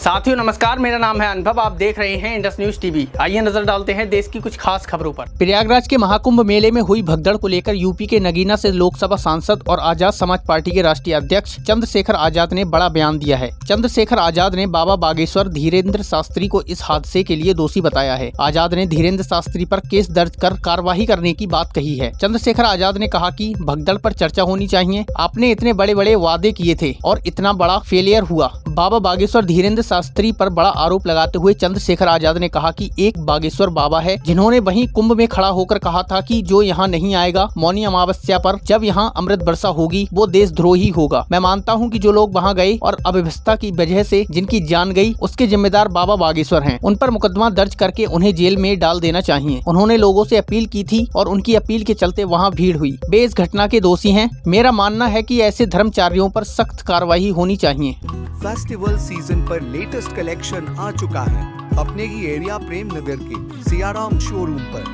साथियों नमस्कार, मेरा नाम है अनुभव। आप देख रहे हैं इंडस न्यूज टीवी। आइए नजर डालते हैं देश की कुछ खास खबरों पर। प्रयागराज के महाकुंभ मेले में हुई भगदड़ को लेकर यूपी के नगीना से लोकसभा सांसद और आजाद समाज पार्टी के राष्ट्रीय अध्यक्ष चंद्रशेखर आजाद ने बड़ा बयान दिया है। चंद्रशेखर आजाद ने बाबा बागेश्वर धीरेन्द्र शास्त्री को इस हादसे के लिए दोषी बताया है। आजाद ने धीरेन्द्र शास्त्री पर केस दर्ज कर कार्रवाई करने की बात कही है। चंद्रशेखर आजाद ने कहा कि भगदड़ पर चर्चा होनी चाहिए। आपने इतने बड़े बड़े वादे किए थे और इतना बड़ा फेलियर हुआ। बाबा बागेश्वर धीरेन्द्र शास्त्री पर बड़ा आरोप लगाते हुए चंद्रशेखर आजाद ने कहा कि एक बागेश्वर बाबा है जिन्होंने वहीं कुंभ में खड़ा होकर कहा था कि जो यहाँ नहीं आएगा मौनी अमावस्या पर जब यहाँ अमृत वर्षा होगी वो देशद्रोही होगा। मैं मानता हूँ कि जो लोग वहाँ गए और अव्यवस्था की वजह से जिनकी जान गई उसके जिम्मेदार बाबा बागेश्वर हैं। उन पर मुकदमा दर्ज करके उन्हें जेल में डाल देना चाहिए। उन्होंने लोगों से अपील की थी और उनकी अपील के चलते वहाँ भीड़ हुई। वे इस घटना के दोषी हैं। मेरा मानना है कि ऐसे धर्मचारियों पर सख्त कार्रवाई होनी चाहिए। फेस्टिवल सीजन पर लेटेस्ट कलेक्शन आ चुका है अपने ही एरिया प्रेम नगर के सियाराम शोरूम पर।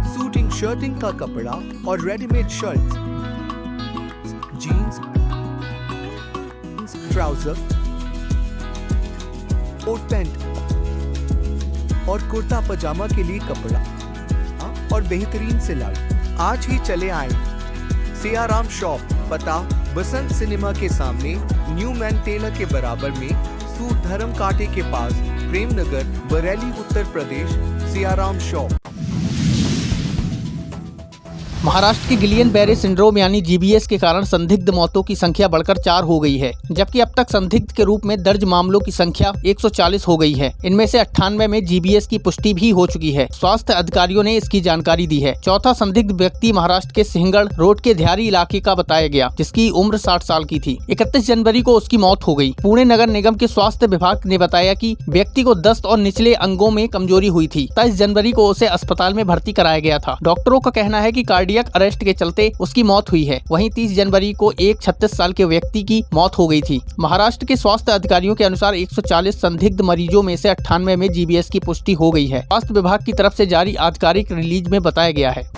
सूटिंग शर्टिंग का कपड़ा और readymade shirts, jeans, trouser, coat pant और कुर्ता पजामा के लिए कपड़ा और बेहतरीन सिलाई। आज ही चले आए सियाराम शॉप, पता बसंत सिनेमा के सामने, न्यू मैन टेलर के बराबर में, सूट धर्म कांटे के पास, प्रेमनगर, बरेली, उत्तर प्रदेश। सियाराम शॉप। महाराष्ट्र के गिलियन बेरे सिंड्रोम यानी जीबीएस के कारण संदिग्ध मौतों की संख्या बढ़कर 4 हो गई है, जबकि अब तक संदिग्ध के रूप में दर्ज मामलों की संख्या 140 हो गई है। इनमें से 98 में जीबीएस की पुष्टि भी हो चुकी है। स्वास्थ्य अधिकारियों ने इसकी जानकारी दी है। चौथा संदिग्ध व्यक्ति महाराष्ट्र के सिंहगढ़ रोड के ध्यारी इलाके का बताया गया, जिसकी उम्र 60 साल की थी। 31 जनवरी को उसकी मौत हो गई। पुणे नगर निगम के स्वास्थ्य विभाग ने बताया कि व्यक्ति को दस्त और निचले अंगों में कमजोरी हुई थी। 23 जनवरी को उसे अस्पताल में भर्ती कराया गया था। डॉक्टरों का कहना है कि कार्डियक अरेस्ट के चलते उसकी मौत हुई है। वहीं 30 जनवरी को एक 36 साल के व्यक्ति की मौत हो गई थी। महाराष्ट्र के स्वास्थ्य अधिकारियों के अनुसार 140 संदिग्ध मरीजों में से 98 में जीबीएस की पुष्टि हो गई है। स्वास्थ्य विभाग की तरफ से जारी आधिकारिक रिलीज में बताया गया है।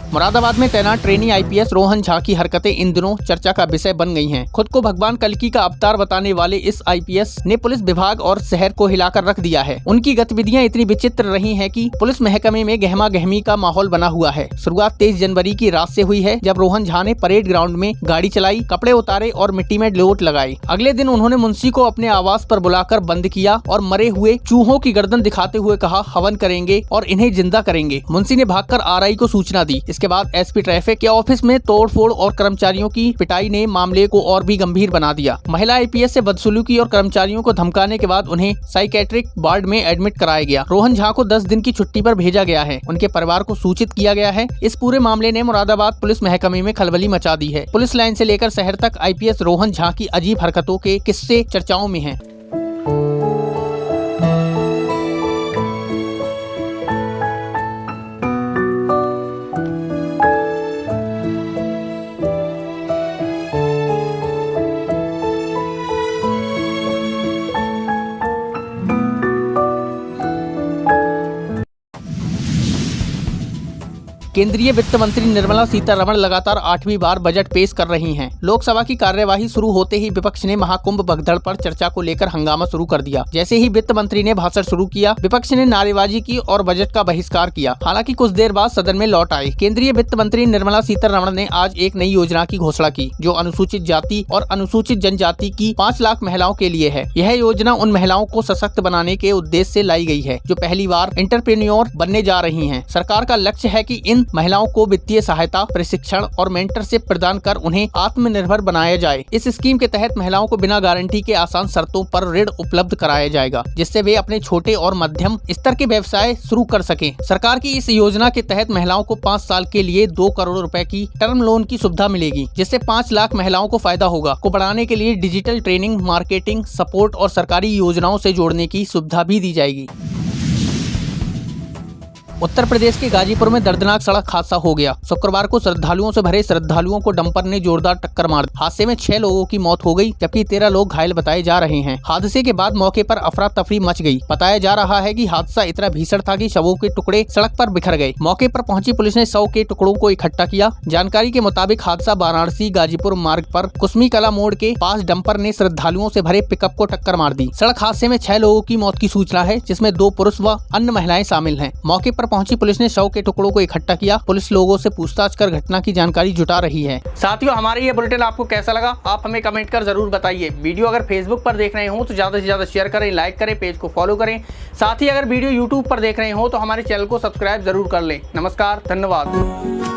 मुरादाबाद में तैनात ट्रेनी आईपीएस रोहन झा की हरकतें इन दिनों चर्चा का विषय बन गई हैं। खुद को भगवान कल्कि का अवतार बताने वाले इस आईपीएस ने पुलिस विभाग और शहर को हिलाकर रख दिया है। उनकी गतिविधियां इतनी विचित्र रही हैं कि पुलिस महकमे में गहमा गहमी का माहौल बना हुआ है। शुरुआत 23 जनवरी की रात से हुई है, जब रोहन झा ने परेड ग्राउंड में गाड़ी चलाई, कपड़े उतारे और मिट्टी में लोट लगाई। अगले दिन उन्होंने मुंशी को अपने आवास पर बुलाकर बंद किया और मरे हुए चूहों की गर्दन दिखाते हुए कहा, हवन करेंगे और इन्हें जिंदा करेंगे। मुंशी ने भागकर आरआई को सूचना दी। इसके बाद एसपी ट्रैफिक के ऑफिस में तोड़फोड़ और कर्मचारियों की पिटाई ने मामले को और भी गंभीर बना दिया। महिला आईपीएस से बदसलूकी और कर्मचारियों को धमकाने के बाद उन्हें साइकेट्रिक वार्ड में एडमिट कराया गया। रोहन झा को 10 दिन की छुट्टी पर भेजा गया है। उनके परिवार को सूचित किया गया है। इस पूरे मामले ने मुरादाबाद पुलिस महकमे में खलबली मचा दी है। पुलिस लाइन से लेकर शहर तक आईपीएस रोहन झा की अजीब हरकतों के किस्से चर्चाओं में हैं। केंद्रीय वित्त मंत्री निर्मला सीतारमण लगातार 8वीं बार बजट पेश कर रही हैं। लोकसभा की कार्यवाही शुरू होते ही विपक्ष ने महाकुंभ भगदड़ पर चर्चा को लेकर हंगामा शुरू कर दिया। जैसे ही वित्त मंत्री ने भाषण शुरू किया, विपक्ष ने नारेबाजी की और बजट का बहिष्कार किया। हालांकि कुछ देर बाद सदन में लौट आए। केंद्रीय वित्त मंत्री निर्मला सीतारमण ने आज एक नई योजना की घोषणा की, जो अनुसूचित जाति और अनुसूचित जनजाति की 5 लाख महिलाओं के लिए है। यह योजना उन महिलाओं को सशक्त बनाने के उद्देश्य से लाई गई है जो पहली बार एंटरप्रेन्योर बनने जा रही हैं। सरकार का लक्ष्य है कि इन महिलाओं को वित्तीय सहायता, प्रशिक्षण और मेंटरशिप प्रदान कर उन्हें आत्मनिर्भर बनाया जाए। इस स्कीम के तहत महिलाओं को बिना गारंटी के आसान शर्तों पर ऋण उपलब्ध कराया जाएगा, जिससे वे अपने छोटे और मध्यम स्तर के व्यवसाय शुरू कर सकें। सरकार की इस योजना के तहत महिलाओं को 5 साल के लिए 2 करोड़ रुपए की टर्म लोन की सुविधा मिलेगी, जिससे 5 लाख महिलाओं को फायदा होगा। को बढ़ाने के लिए डिजिटल ट्रेनिंग, मार्केटिंग सपोर्ट और सरकारी योजनाओं से जोड़ने की सुविधा भी दी जाएगी। उत्तर प्रदेश के गाजीपुर में दर्दनाक सड़क हादसा हो गया। शुक्रवार को श्रद्धालुओं से भरे श्रद्धालुओं को डंपर ने जोरदार टक्कर मार दी। हादसे में 6 लोगों की मौत हो गई, जबकि 13 लोग घायल बताए जा रहे हैं। हादसे के बाद मौके पर अफरा तफरी मच गई। बताया जा रहा है कि हादसा इतना भीषण था कि शवों के टुकड़े सड़क पर बिखर गए। मौके पर पहुंची पुलिस ने शव के टुकड़ों को इकट्ठा किया। जानकारी के मुताबिक हादसा वाराणसी गाजीपुर मार्ग पर कुसमी कला मोड़ के पास डंपर ने श्रद्धालुओं से भरे पिकअप को टक्कर मार दी। सड़क हादसे में 6 लोगों की मौत की सूचना है, जिसमें 2 पुरुष व अन्य महिलाएं शामिल हैं। मौके पर पहुंची पुलिस ने शव के टुकड़ों को इकट्ठा किया। पुलिस लोगों से पूछताछ कर घटना की जानकारी जुटा रही है। साथियों, हमारे ये बुलेटिन आपको कैसा लगा, आप हमें कमेंट कर जरूर बताइए। वीडियो अगर फेसबुक पर देख रहे हो तो ज्यादा से ज्यादा शेयर करें, लाइक करें, पेज को फॉलो करें। साथ ही अगर वीडियो यूट्यूब पर देख रहे हो तो हमारे चैनल को सब्सक्राइब जरूर कर लें। नमस्कार, धन्यवाद।